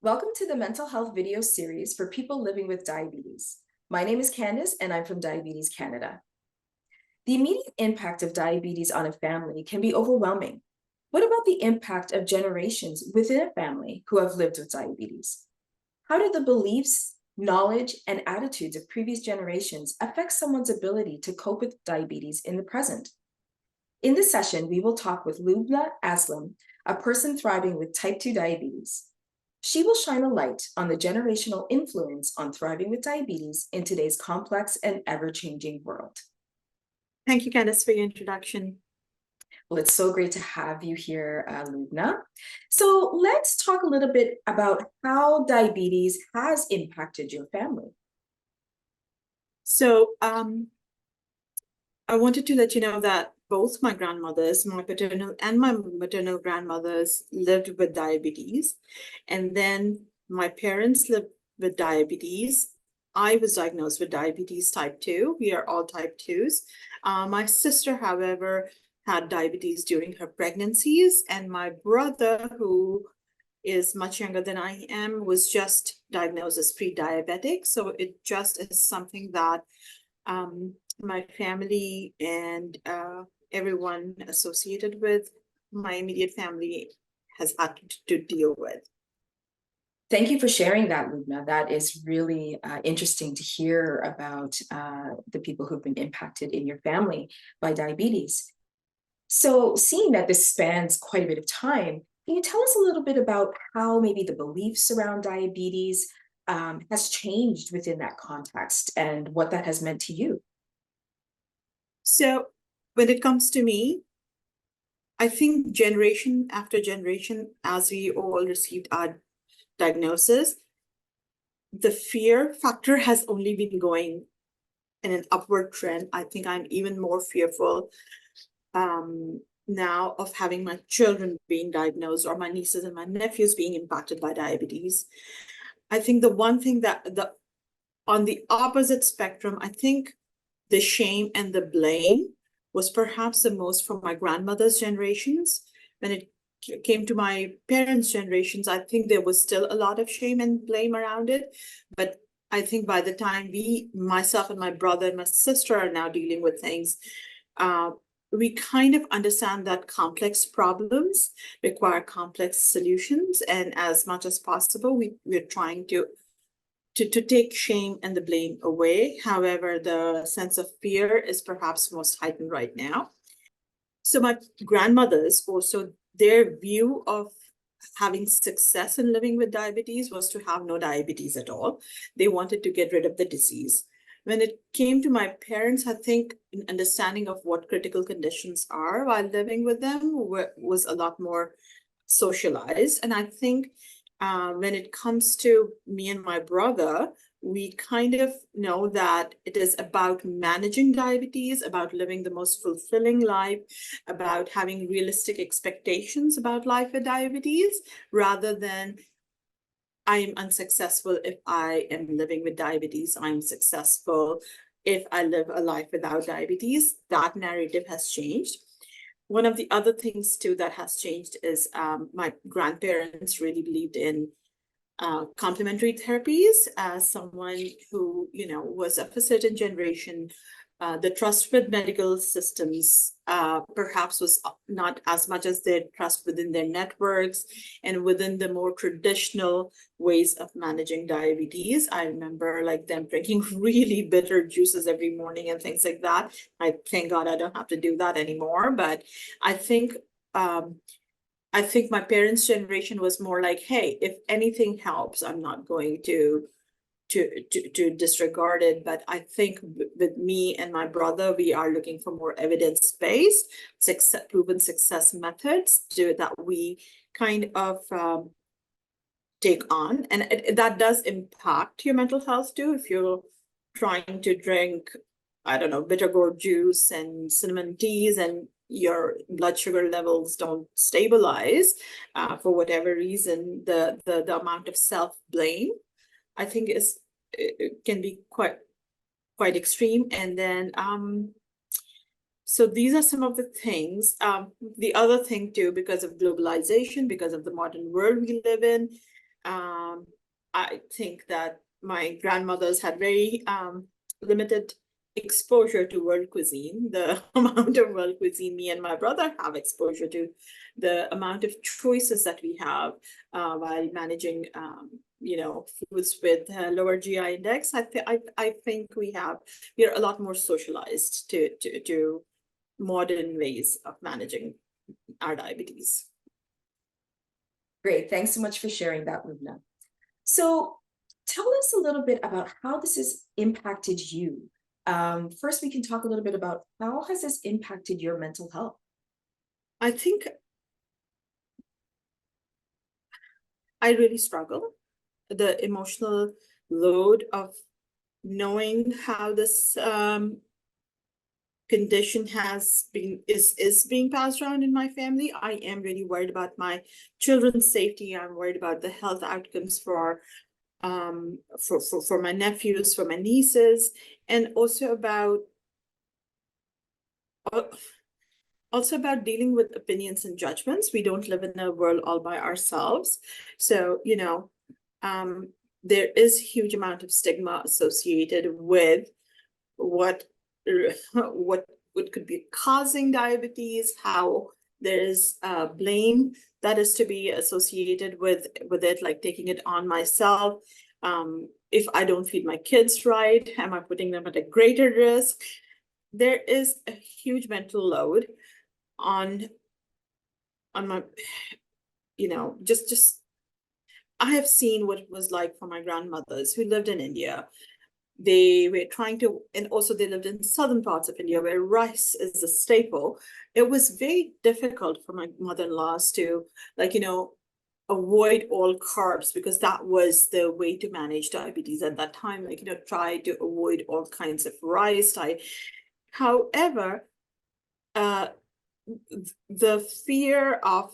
Welcome to the mental health video series for people living with diabetes. My name is Candice and I'm from Diabetes Canada. The immediate impact of diabetes on a family can be overwhelming. What about the impact of generations within a family who have lived with diabetes? How do the beliefs, knowledge, and attitudes of previous generations affect someone's ability to cope with diabetes in the present? In this session, we will talk with Lubna Aslam, a person thriving with type 2 diabetes. She will shine a light on the generational influence on thriving with diabetes in today's complex and ever-changing world. Thank you, Candice, for your introduction. Well, it's so great to have you here, Lubna. So let's talk a little bit about how diabetes has impacted your family. So I wanted to let you know that both my grandmothers, my paternal and my maternal grandmothers, lived with diabetes. And then my parents lived with diabetes. I was diagnosed with diabetes type 2. We are all type 2s. My sister, however, had diabetes during her pregnancies. And my brother, who is much younger than I am, was just diagnosed as pre-diabetic. So it just is something that my family and everyone associated with my immediate family has had to deal with. Thank you for sharing that, Lubna. That is really interesting to hear about the people who've been impacted in your family by diabetes. So, seeing that this spans quite a bit of time, can you tell us a little bit about how maybe the beliefs around diabetes has changed within that context and what that has meant to you? So when it comes to me, I think generation after generation, as we all received our diagnosis, the fear factor has only been going in an upward trend. I think I'm even more fearful now of having my children being diagnosed or my nieces and my nephews being impacted by diabetes. I think the one thing that on the opposite spectrum, I think the shame and the blame was perhaps the most from my grandmother's generations. When it came to my parents' generations, I think there was still a lot of shame and blame around it. But I think by the time myself and my brother and my sister are now dealing with things, we kind of understand that complex problems require complex solutions. And as much as possible, we're trying to take shame and the blame away. However, the sense of fear is perhaps most heightened right now. So my grandmothers also, their view of having success in living with diabetes was to have no diabetes at all. They wanted to get rid of the disease. When it came to my parents, I think an understanding of what critical conditions are while living with them was a lot more socialized. And I think when it comes to me and my brother, we kind of know that it is about managing diabetes, about living the most fulfilling life, about having realistic expectations about life with diabetes, rather than I am unsuccessful if I am living with diabetes, I'm successful if I live a life without diabetes. That narrative has changed. One of the other things too that has changed is my grandparents really believed in complementary therapies. As someone who was of a certain generation, the trust with medical systems perhaps was not as much as their trust within their networks and within the more traditional ways of managing diabetes. I remember like them drinking really bitter juices every morning and things like that. I thank God I don't have to do that anymore. But I think my parents' generation was more like, hey, if anything helps, I'm not going to disregard it. But I think with me and my brother, we are looking for more evidence-based, proven success methods that we kind of take on. And that does impact your mental health too. If you're trying to drink, I don't know, bitter gourd juice and cinnamon teas and your blood sugar levels don't stabilize for whatever reason, the amount of self-blame, I think it can be quite extreme. And then so these are some of the things. The other thing too, because of globalization, because of the modern world we live in, I think that my grandmothers had very limited exposure to world cuisine. The amount of world cuisine me and my brother have exposure to, the amount of choices that we have while managing, foods with lower GI index. I think we are a lot more socialized to modern ways of managing our diabetes. Great. Thanks so much for sharing that, Lubna. So tell us a little bit about how this has impacted you. First, we can talk a little bit about how has this impacted your mental health? I think I really struggle. The emotional load of knowing how this condition is being passed around in my family. I am really worried about my children's safety. I'm worried about the health outcomes for my nephews, for my nieces, and also about dealing with opinions and judgments. We don't live in a world all by ourselves. So, there is a huge amount of stigma associated with what could be causing diabetes, how there's blame that is to be associated with it, like taking it on myself. If I don't feed my kids right, am I putting them at a greater risk? There is a huge mental load on my, just I have seen what it was like for my grandmothers who lived in India. They were trying to, and also they lived in southern parts of India where rice is a staple. It was very difficult for my mother-in-laws to, avoid all carbs, because that was the way to manage diabetes at that time. Try to avoid all kinds of rice. However, the fear of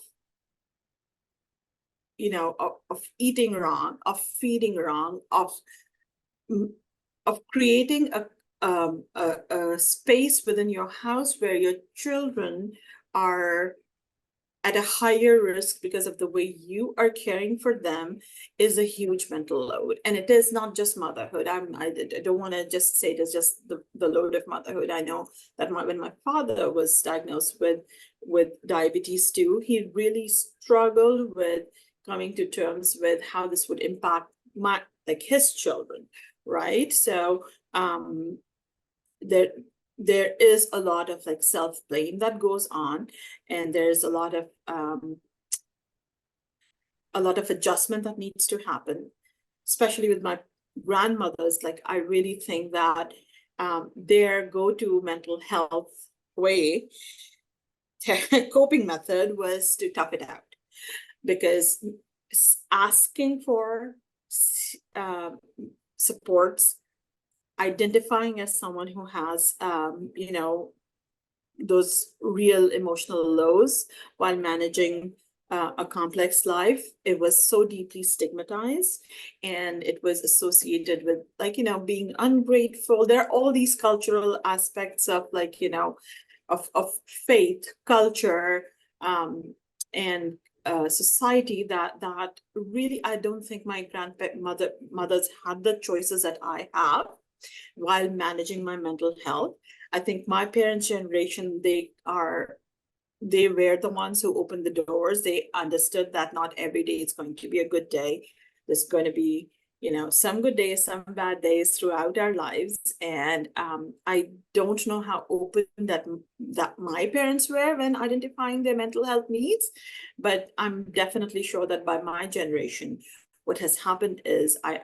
eating wrong, of feeding wrong, of creating a space within your house where your children are at a higher risk because of the way you are caring for them is a huge mental load. And it is not just motherhood. I don't want to just say it is just the load of motherhood. I know that when my father was diagnosed with diabetes too, he really struggled with coming to terms with how this would impact his children, right? So there is a lot of self-blame that goes on, and there's a lot of adjustment that needs to happen, especially with my grandmothers. I really think that their go-to mental health way coping method was to tough it out, because asking for supports, identifying as someone who has those real emotional lows while managing a complex life, it was so deeply stigmatized, and it was associated with being ungrateful. There are all these cultural aspects of of faith, culture, and society that really, I don't think my mothers had the choices that I have while managing my mental health. I think my parents' generation, they were the ones who opened the doors. They understood that not every day is going to be a good day. There's going to be, some good days, some bad days throughout our lives. And I don't know how open that my parents were when identifying their mental health needs, but I'm definitely sure that by my generation, what has happened is I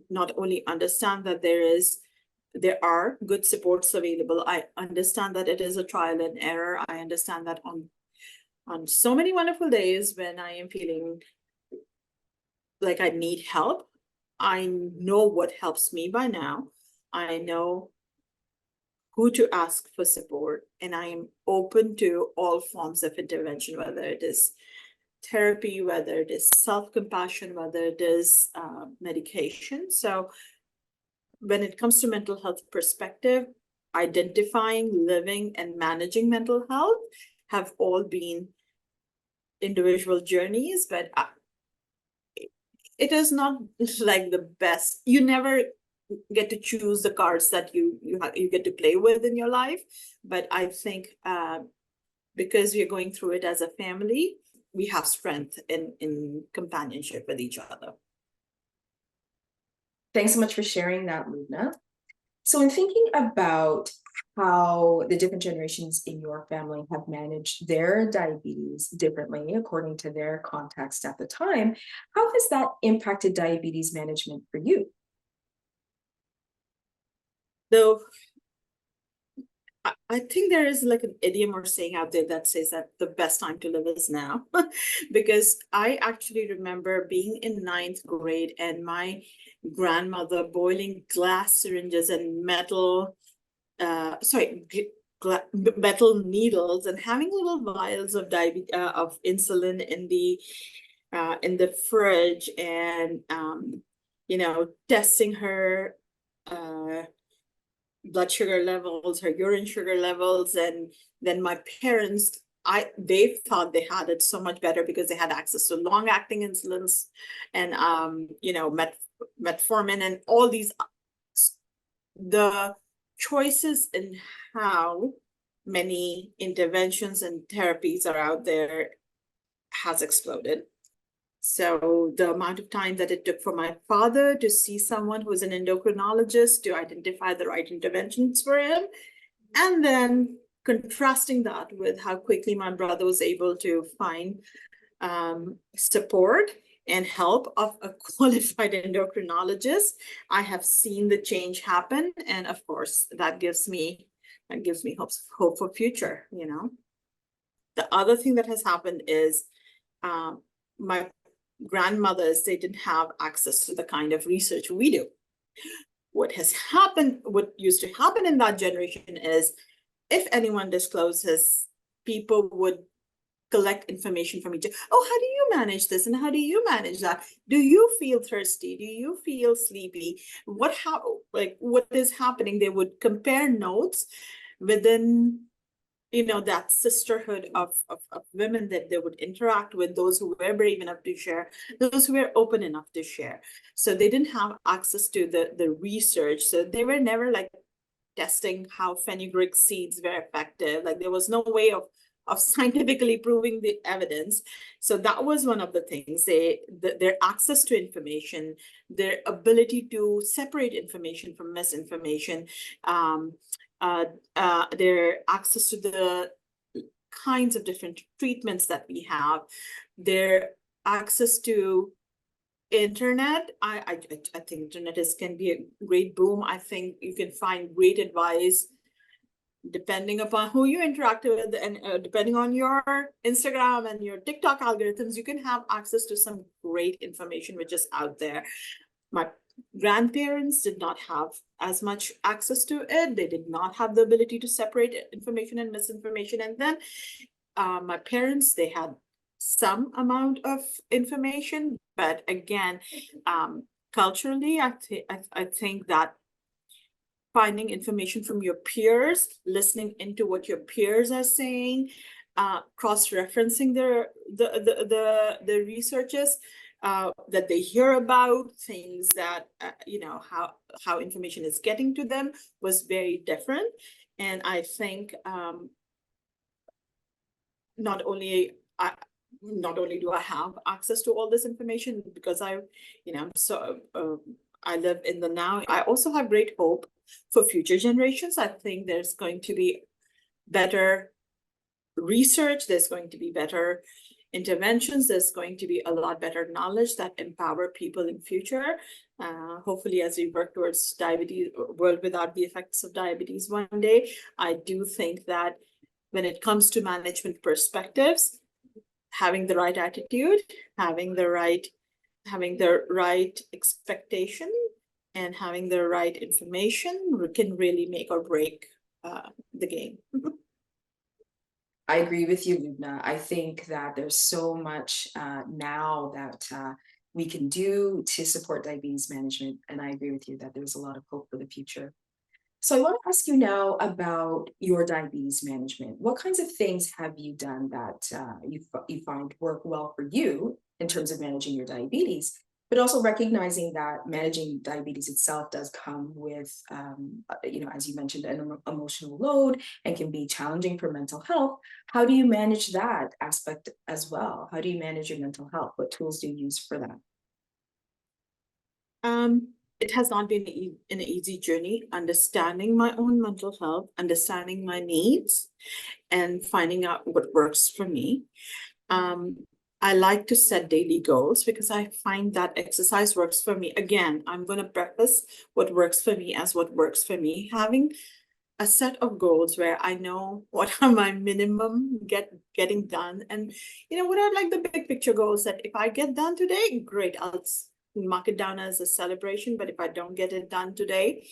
not only understand that there are good supports available. I understand that it is a trial and error. I understand that on so many wonderful days when I am feeling like I need help, I know what helps me by now. I know who to ask for support, and I am open to all forms of intervention, whether it is therapy, whether it is self-compassion, whether it is medication. So when it comes to mental health perspective, identifying, living, and managing mental health have all been individual journeys, but it is not like the best. You never get to choose the cards that you get to play with in your life. But I think because we're going through it as a family, we have strength in companionship with each other. Thanks so much for sharing that, Lubna. So in thinking about how the different generations in your family have managed their diabetes differently according to their context at the time, how has that impacted diabetes management for you? Though I think there is like an idiom or saying out there that says that the best time to live is now. Because I actually remember being in ninth grade and my grandmother boiling glass syringes and metal metal needles and having little vials of of insulin in the fridge, and testing her blood sugar levels, her urine sugar levels. And then my parents, they thought they had it so much better because they had access to long acting insulins and metformin and all these. The choices in how many interventions and therapies are out there has exploded. So the amount of time that it took for my father to see someone who's an endocrinologist to identify the right interventions for him, and then contrasting that with how quickly my brother was able to find support and help of a qualified endocrinologist, I have seen the change happen. And of course, that gives me hope for future. The other thing that has happened is my grandmothers, they didn't have access to the kind of research we do. What used to happen in that generation is if anyone discloses, people would collect information from each other. Oh, how do you manage this? And how do you manage that? Do you feel thirsty? Do you feel sleepy? What is happening? They would compare notes within that sisterhood of women that they would interact with, those who were brave enough to share, those who were open enough to share. So they didn't have access to the research. So they were never like testing how fenugreek seeds were effective. Like there was no way of scientifically proving the evidence. So that was one of the things. Their access to information, their ability to separate information from misinformation, their access to the kinds of different treatments that we have, their access to internet. I think internet can be a great boom. I think you can find great advice depending upon who you interact with, and depending on your Instagram and your TikTok algorithms, you can have access to some great information which is out there. My grandparents did not have as much access to it. They did not have the ability to separate information and misinformation. And then my parents, they had some amount of information, but again, culturally, I think that finding information from your peers, listening into what your peers are saying, cross-referencing the researches that they hear about, things that how information is getting to them was very different. And I think not only do I have access to all this information because I live in the now, I also have great hope for future generations. I think there's going to be better research, there's going to be better interventions, there's going to be a lot better knowledge that empower people in future. Hopefully, as we work towards diabetes, world without the effects of diabetes one day, I do think that when it comes to management perspectives, having the right attitude, having the right expectation, and having the right information can really make or break the game. I agree with you, Lubna. I think that there's so much now that we can do to support diabetes management. And I agree with you that there's a lot of hope for the future. So I want to ask you now about your diabetes management. What kinds of things have you done that you find work well for you in terms of managing your diabetes? but also recognizing that managing diabetes itself does come with, as you mentioned, an emotional load and can be challenging for mental health. How do you manage that aspect as well? How do you manage your mental health? What tools do you use for that? It has not been an easy journey, understanding my own mental health, understanding my needs, and finding out what works for me. I like to set daily goals because I find that exercise works for me. Again, I'm going to preface what works for me as what works for me. Having a set of goals where I know what are my minimum getting done, and what are like the big picture goals that if I get done today, great, I'll mark it down as a celebration. But if I don't get it done today,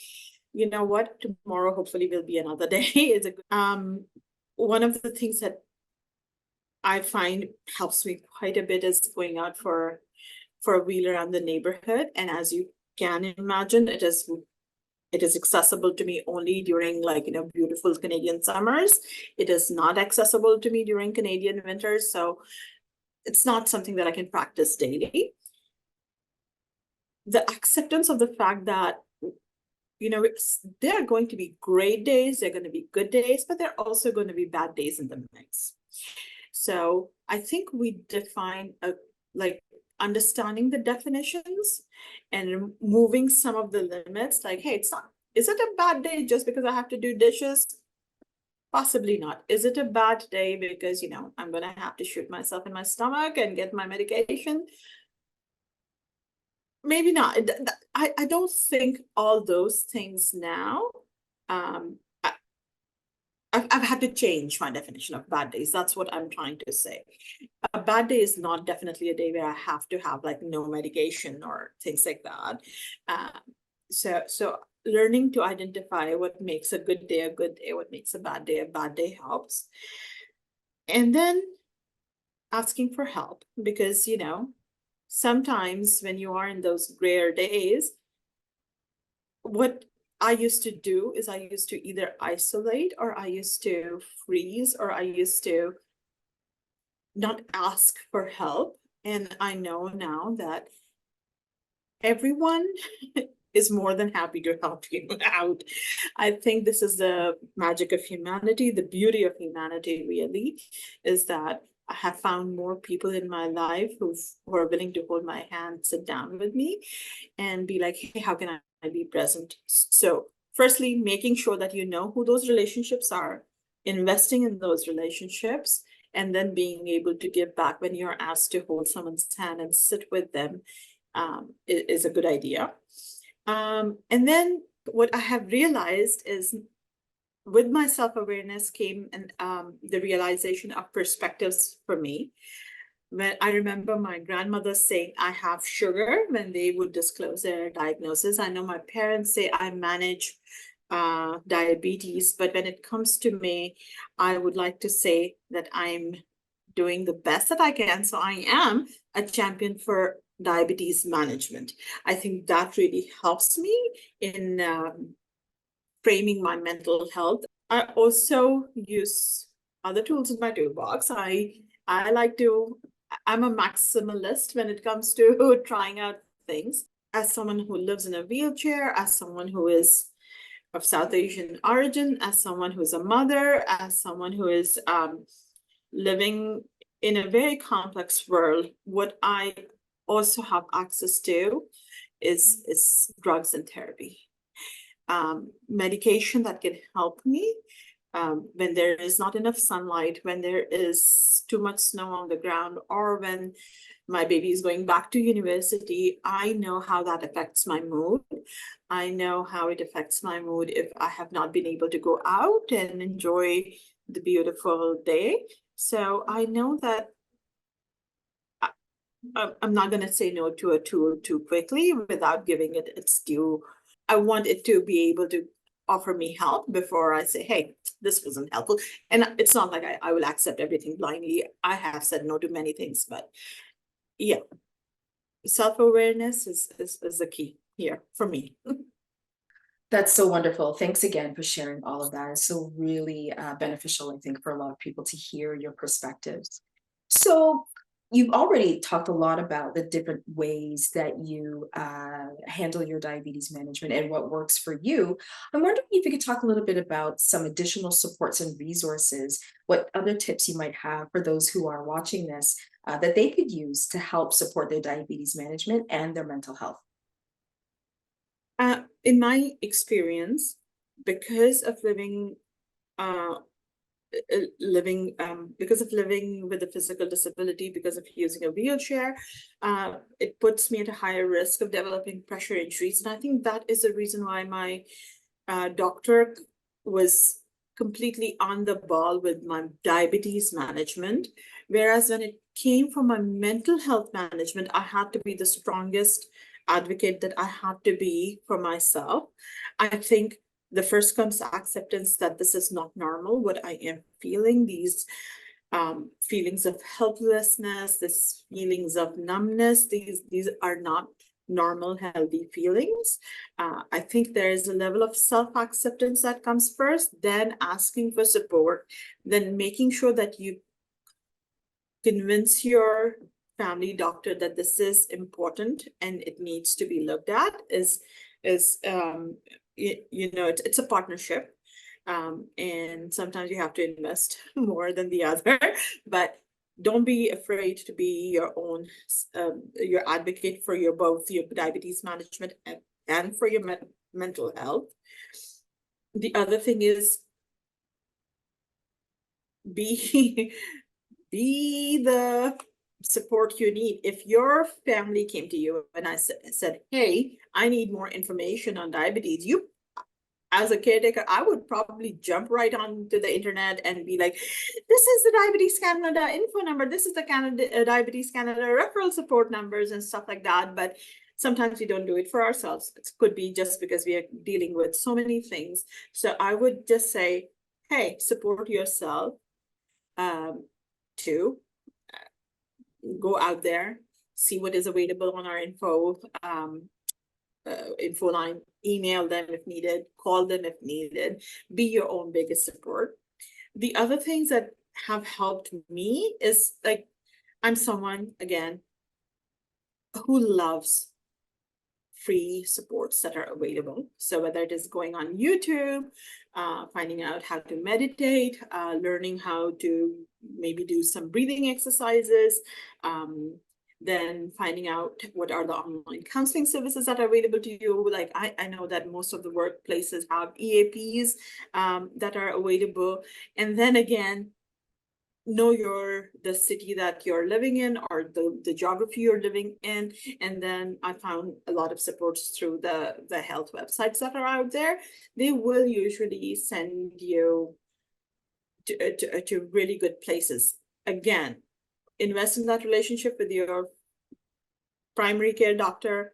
you know what? Tomorrow hopefully will be another day. Is one of the things that I find helps me quite a bit is going out for a wheel around the neighborhood. And as you can imagine, it is accessible to me only during beautiful Canadian summers. It is not accessible to me during Canadian winters. So it's not something that I can practice daily. The acceptance of the fact that there are going to be great days, there are going to be good days, but there are also going to be bad days in the mix. So I think we define understanding the definitions and removing some of the limits. Like, hey, is it a bad day just because I have to do dishes? Possibly not. Is it a bad day because, I'm going to have to shoot myself in my stomach and get my medication? Maybe not. I don't think all those things now. I've had to change my definition of bad days. That's what I'm trying to say. A bad day is not definitely a day where I have to have no medication or things like that. So learning to identify what makes a good day, what makes a bad day helps. And then asking for help, because, sometimes when you are in those rare days, what I used to do is I used to either isolate, or I used to freeze, or I used to not ask for help. And I know now that everyone is more than happy to help you out. I think this is the magic of humanity. The beauty of humanity really is that I have found more people in my life who are willing to hold my hand, sit down with me, and be like, hey, how can I be present? So firstly, making sure that you know who those relationships are, investing in those relationships, and then being able to give back when you're asked to hold someone's hand and sit with them is a good idea. And then what I have realized is, with my self-awareness came the realization of perspectives for me. When I remember my grandmother saying, I have sugar, when they would disclose their diagnosis. I know my parents say I manage diabetes, but when it comes to me, I would like to say that I'm doing the best that I can. So I am a champion for diabetes management. I think that really helps me in framing my mental health. I also use other tools in my toolbox. I'm a maximalist when it comes to trying out things. As someone who lives in a wheelchair, as someone who is of South Asian origin, as someone who's a mother, as someone who is living in a very complex world, what I also have access to is drugs and therapy. Medication that can help me when there is not enough sunlight, when there is too much snow on the ground, or when my baby is going back to university. I know how that affects my mood. I know how it affects my mood if I have not been able to go out and enjoy the beautiful day. So I know that I'm not going to say no to a tool too quickly without giving it its due. I want it to be able to offer me help before I say, hey, this wasn't helpful. And it's not like I will accept everything blindly. I have said no to many things, but yeah, self-awareness is the key here for me. That's so wonderful. Thanks again for sharing all of that. It's so really beneficial, I think, for a lot of people to hear your perspectives. So you've already talked a lot about the different ways that you handle your diabetes management and what works for you. I'm wondering if you could talk a little bit about some additional supports and resources, what other tips you might have for those who are watching this that they could use to help support their diabetes management and their mental health. In my experience, because of uh, because of living with a physical disability, because of using a wheelchair, it puts me at a higher risk of developing pressure injuries. And I think that is the reason why my doctor was completely on the ball with my diabetes management. Whereas when it came from my mental health management, I had to be the strongest advocate that I had to be for myself. I think the first comes acceptance that this is not normal, what I am feeling, these feelings of helplessness, these feelings of numbness, these are not normal, healthy feelings. I think there is a level of self-acceptance that comes first, then asking for support, then making sure that you convince your family doctor that this is important and it needs to be looked at is it's a partnership, and sometimes you have to invest more than the other, but don't be afraid to be your own your advocate for both your diabetes management and for your mental health. The other thing is be be the support you need. If your family came to you and I said, hey, I need more information on diabetes, you, as a caretaker, I would probably jump right onto the internet and be like, this is the Diabetes Canada info number, this is the Diabetes Canada referral support numbers and stuff like that. But sometimes we don't do it for ourselves. It could be just because we are dealing with so many things. So I would just say, hey, support yourself. To go out there, see what is available on our info line, email them if needed, call them if needed, be your own biggest support. The other things that have helped me is, like, I'm someone, again, who loves free supports that are available. So whether it is going on YouTube, finding out how to meditate, learning how to maybe do some breathing exercises, then finding out what are the online counseling services that are available to you. Like I know that most of the workplaces have EAPs that are available. And then again, know the city that you're living in or the geography you're living in. And then I found a lot of supports through the health websites that are out there. They will usually send you to really good places. Again, invest in that relationship with your primary care doctor.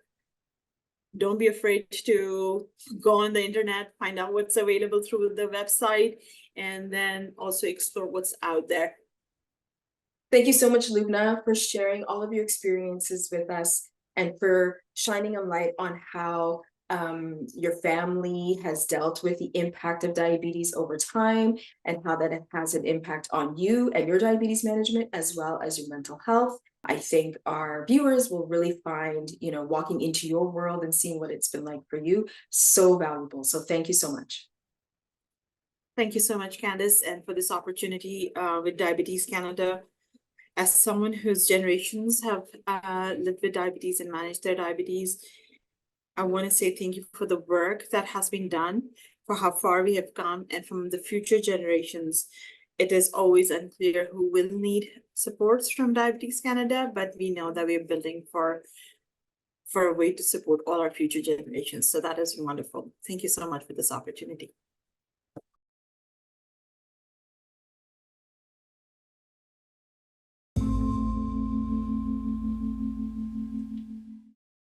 Don't be afraid to go on the internet, find out what's available through the website, and then also explore what's out there. Thank you so much, Lubna, for sharing all of your experiences with us and for shining a light on how your family has dealt with the impact of diabetes over time and how that has an impact on you and your diabetes management as well as your mental health. I think our viewers will really find, walking into your world and seeing what it's been like for you so valuable. So thank you so much. Thank you so much, Candice, and for this opportunity with Diabetes Canada. As someone whose generations have lived with diabetes and managed their diabetes, I want to say thank you for the work that has been done, for how far we have come, and from the future generations. It is always unclear who will need supports from Diabetes Canada, but we know that we're building for a way to support all our future generations. So that is wonderful. Thank you so much for this opportunity.